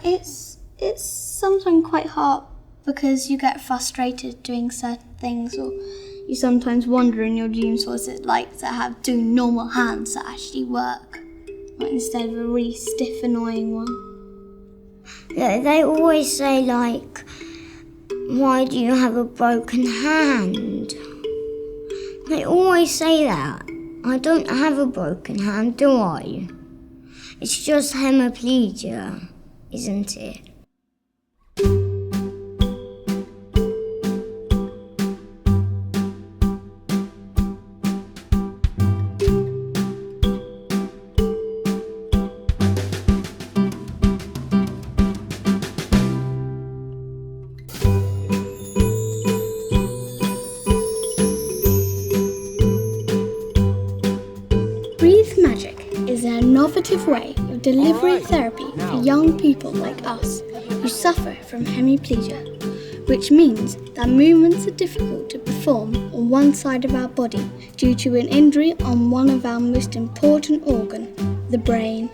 It's sometimes quite hard because you get frustrated doing certain things, or you sometimes wonder in your dreams what it's like to have two normal hands that actually work, instead of a really stiff, annoying one. Yeah, they always say, like, why do you have a broken hand? They always say that. I don't have a broken hand, do I? It's just hemiplegia, isn't it? Breathe Magic is an innovative way of delivering therapy for young people like us who suffer from hemiplegia, which means that movements are difficult to perform on one side of our body due to an injury on one of our most important organ, the brain.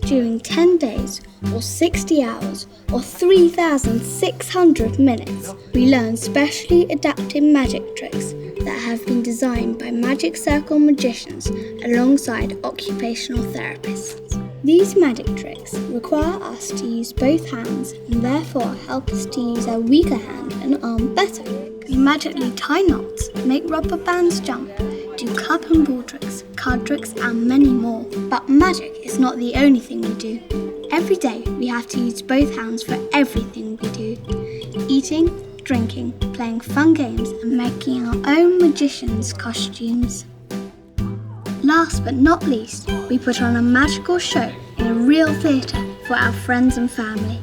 During 10 days, or 60 hours, or 3,600 minutes, we learn specially adapted magic tricks that have been designed by magic circle magicians alongside occupational therapists. These magic tricks require us to use both hands and therefore help us to use our weaker hand and arm better. We magically tie knots, make rubber bands jump, do cup and ball tricks, card tricks and many more. But magic is not the only thing we do. Every day we have to use both hands for everything we do. Eating, drinking, playing fun games and making our own magician's costumes. Last but not least, we put on a magical show in a real theatre for our friends and family.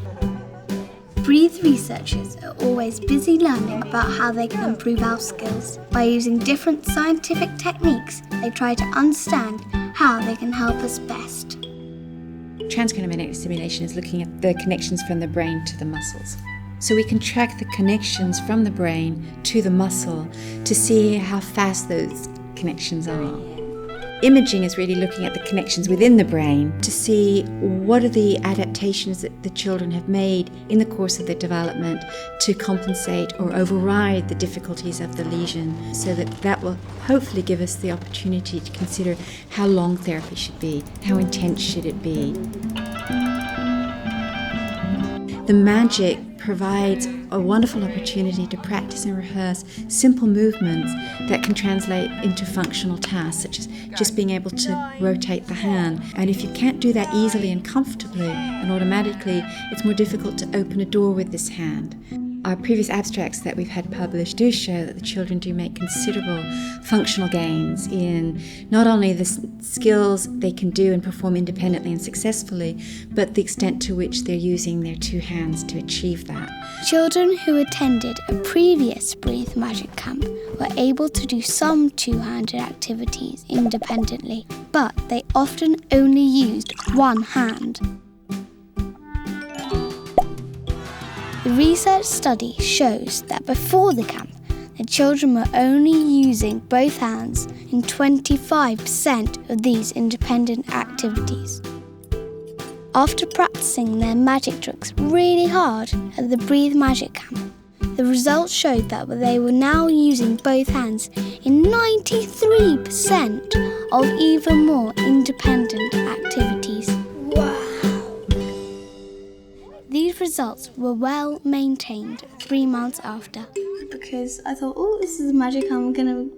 Breathe researchers are always busy learning about how they can improve our skills. By using different scientific techniques, they try to understand how they can help us best. Transcranial magnetic stimulation is looking at the connections from the brain to the muscles. So we can track the connections from the brain to the muscle to see how fast those connections are. Imaging is really looking at the connections within the brain to see what are the adaptations that the children have made in the course of their development to compensate or override the difficulties of the lesion, so that will hopefully give us the opportunity to consider how long therapy should be, how intense should it be. The magic provides a wonderful opportunity to practice and rehearse simple movements that can translate into functional tasks, such as just being able to rotate the hand. And if you can't do that easily and comfortably and automatically, it's more difficult to open a door with this hand. Our previous abstracts that we've had published do show that the children do make considerable functional gains in not only the skills they can do and perform independently and successfully, but the extent to which they're using their two hands to achieve that. Children who attended a previous Breathe Magic camp were able to do some two-handed activities independently, but they often only used one hand. The research study shows that before the camp, the children were only using both hands in 25% of these independent activities. After practicing their magic tricks really hard at the Breathe Magic camp, the results showed that they were now using both hands in 93% of even more independent activities. These results were well maintained 3 months after. Because I thought, this is magic, I'm going to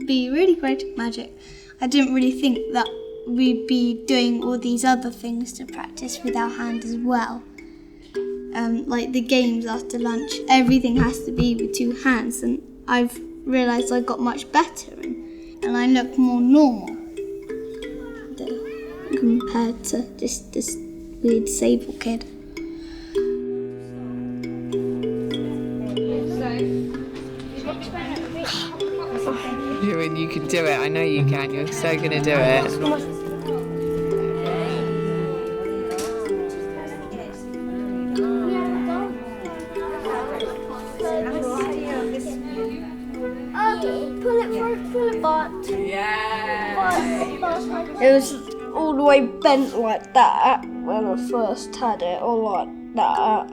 be really great at magic. I didn't really think that we'd be doing all these other things to practice with our hand as well. Like the games after lunch, everything has to be with two hands, and I've realised I got much better and I look more normal compared to just this weird disabled kid. You can do it, I know you can, you're so going to do it. It was all all the way bent like that when I first had it, or like that.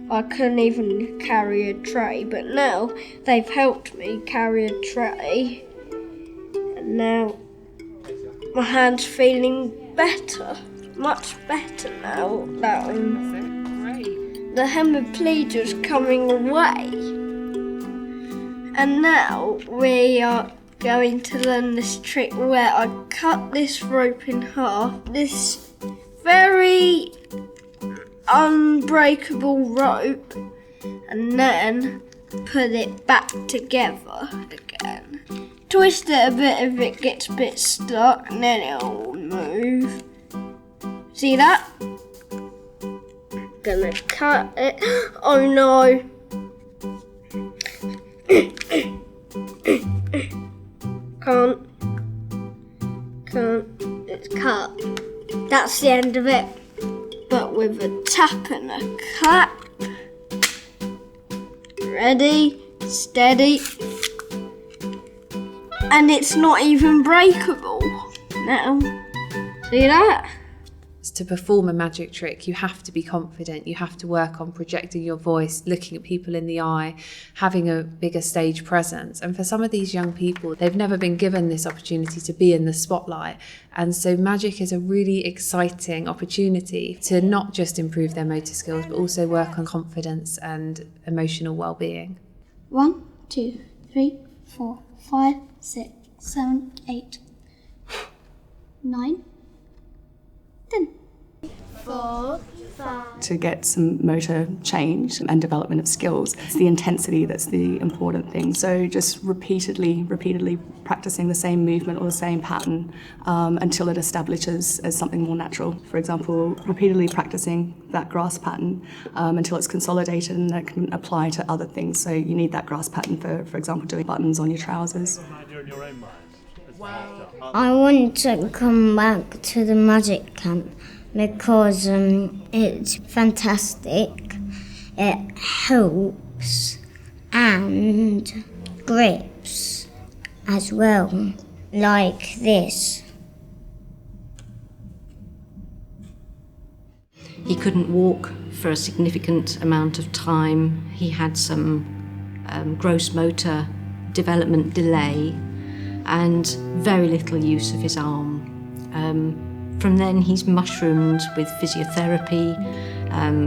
I couldn't even carry a tray, but now they've helped me carry a tray. And now my hand's feeling better, much better now that the hemiplegia's coming away. And now we are going to learn this trick where I cut this rope in half, this very unbreakable rope, and then put it back together again. Twist it a bit if it gets a bit stuck, and then it'll move. See that? Gonna cut it. Oh no! Can't. It's cut. That's the end of it. But with a tap and a clap. Ready, steady. And it's not even breakable now. See that? To perform a magic trick, you have to be confident, you have to work on projecting your voice, looking at people in the eye, having a bigger stage presence. And for some of these young people, they've never been given this opportunity to be in the spotlight. And so magic is a really exciting opportunity to not just improve their motor skills, but also work on confidence and emotional well-being. 1, 2, 3, 4, 5, 6, 7, 8, 9, 10. 4, 5. To get some motor change and development of skills, it's the intensity that's the important thing. So just repeatedly practicing the same movement or the same pattern until it establishes as something more natural. For example, repeatedly practicing that grass pattern until it's consolidated and that can apply to other things. So you need that grass pattern for example, doing buttons on your trousers. I want to come back to the magic camp because it's fantastic, it helps and grips as well, like this. He couldn't walk for a significant amount of time. He had some gross motor development delay and very little use of his arm. From then he's mushroomed with physiotherapy.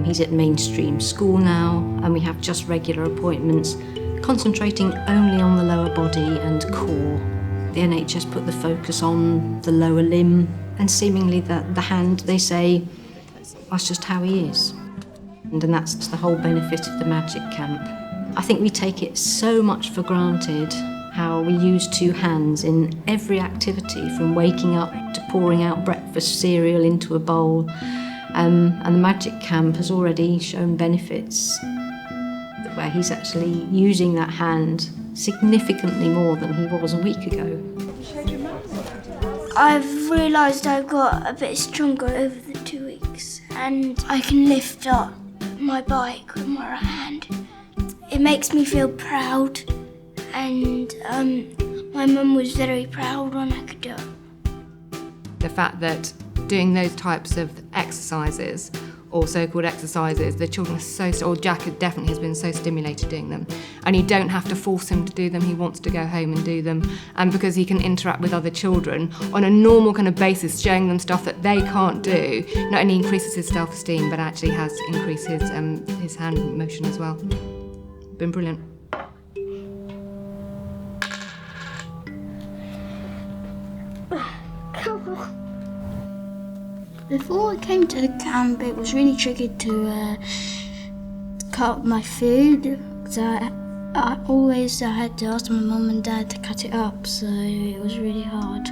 He's at mainstream school now, and we have just regular appointments concentrating only on the lower body and core. The NHS put the focus on the lower limb, and seemingly the hand, they say, that's just how he is. And that's the whole benefit of the magic camp. I think we take it so much for granted how we use two hands in every activity, from waking up to pouring out breakfast cereal into a bowl. And the magic camp has already shown benefits where he's actually using that hand significantly more than he was a week ago. I've realised I've got a bit stronger over the 2 weeks, and I can lift up my bike with my right hand. It makes me feel proud, and my mum was very proud when I could do it. The fact that doing those types of exercises, or so-called exercises, the children are or Jack definitely has been so stimulated doing them, and you don't have to force him to do them. He wants to go home and do them, and because he can interact with other children on a normal kind of basis, showing them stuff that they can't do, not only increases his self-esteem, but actually has increased his hand motion as well. Been brilliant. Before I came to the camp, it was really tricky to cut my food, because I always had to ask my mum and dad to cut it up, so it was really hard.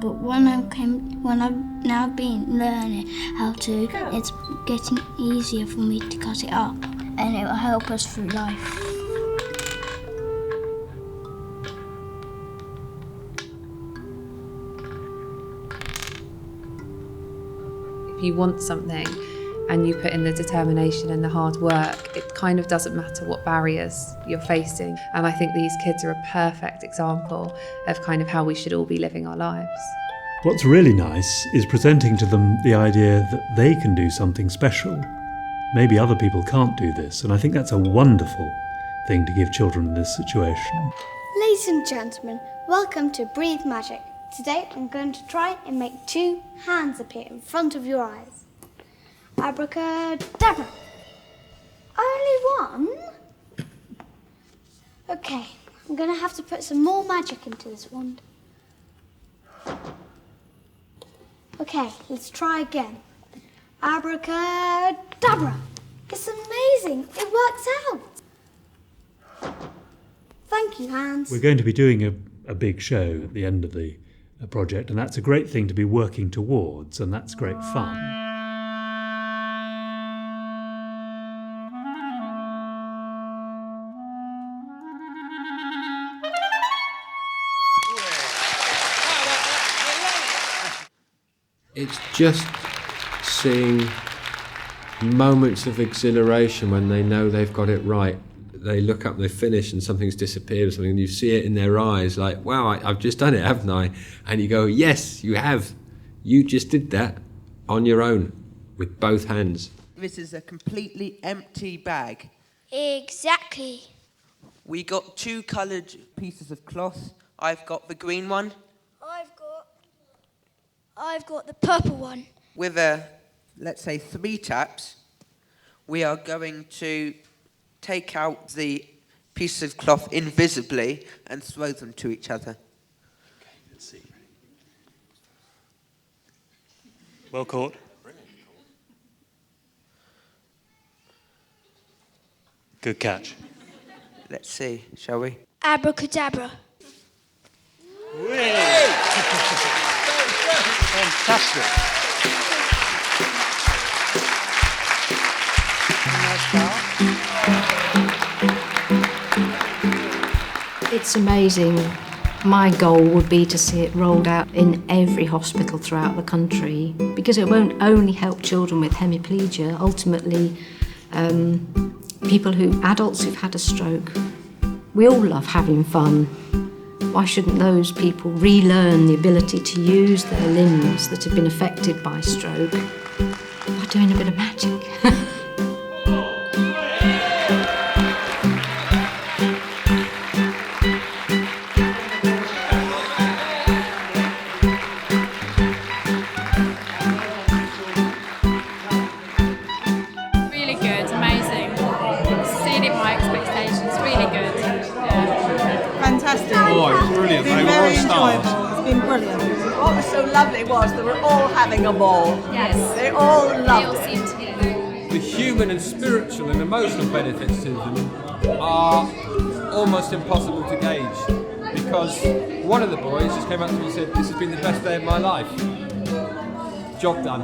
But when I've now been learning how to, it's getting easier for me to cut it up, and it will help us through life. If you want something and you put in the determination and the hard work, it kind of doesn't matter what barriers you're facing. And I think these kids are a perfect example of kind of how we should all be living our lives. What's really nice is presenting to them the idea that they can do something special. Maybe other people can't do this, and I think that's a wonderful thing to give children in this situation. Ladies and gentlemen, welcome to Breathe Magic. Today I'm going to try and make 2 hands appear in front of your eyes. Abracadabra. Only one? Okay, I'm going to have to put some more magic into this wand. Okay, let's try again. Abracadabra. It's amazing. It works out. Thank you, Hans. We're going to be doing a big show at the end of the project, and that's a great thing to be working towards, and that's great fun. It's just seeing moments of exhilaration when they know they've got it right. They look up, they finish, and something's disappeared or something, and you see it in their eyes, like, wow, I've just done it, haven't I? And you go, yes, you have. You just did that on your own, with both hands. This is a completely empty bag. Exactly. We got 2 coloured pieces of cloth. I've got the green one. I've got the purple one. With let's say 3 taps, we are going to take out the pieces of cloth invisibly and throw them to each other. Okay, let's see. Well caught. Good catch. Let's see, shall we? Abracadabra. Fantastic. It's amazing. My goal would be to see it rolled out in every hospital throughout the country, because it won't only help children with hemiplegia, ultimately adults who've had a stroke. We all love having fun. Why shouldn't those people relearn the ability to use their limbs that have been affected by stroke by doing a bit of magic? Really good, amazing. Exceeded my expectations, really good. Fantastic. Oh, it was brilliant. It's been very enjoyable. It's been brilliant. What was so lovely was they were all having a ball. Yes. They all loved it. The human and spiritual and emotional benefits to them are almost impossible to gauge, because one of the boys just came up to me and said, "This has been the best day of my life." Job done.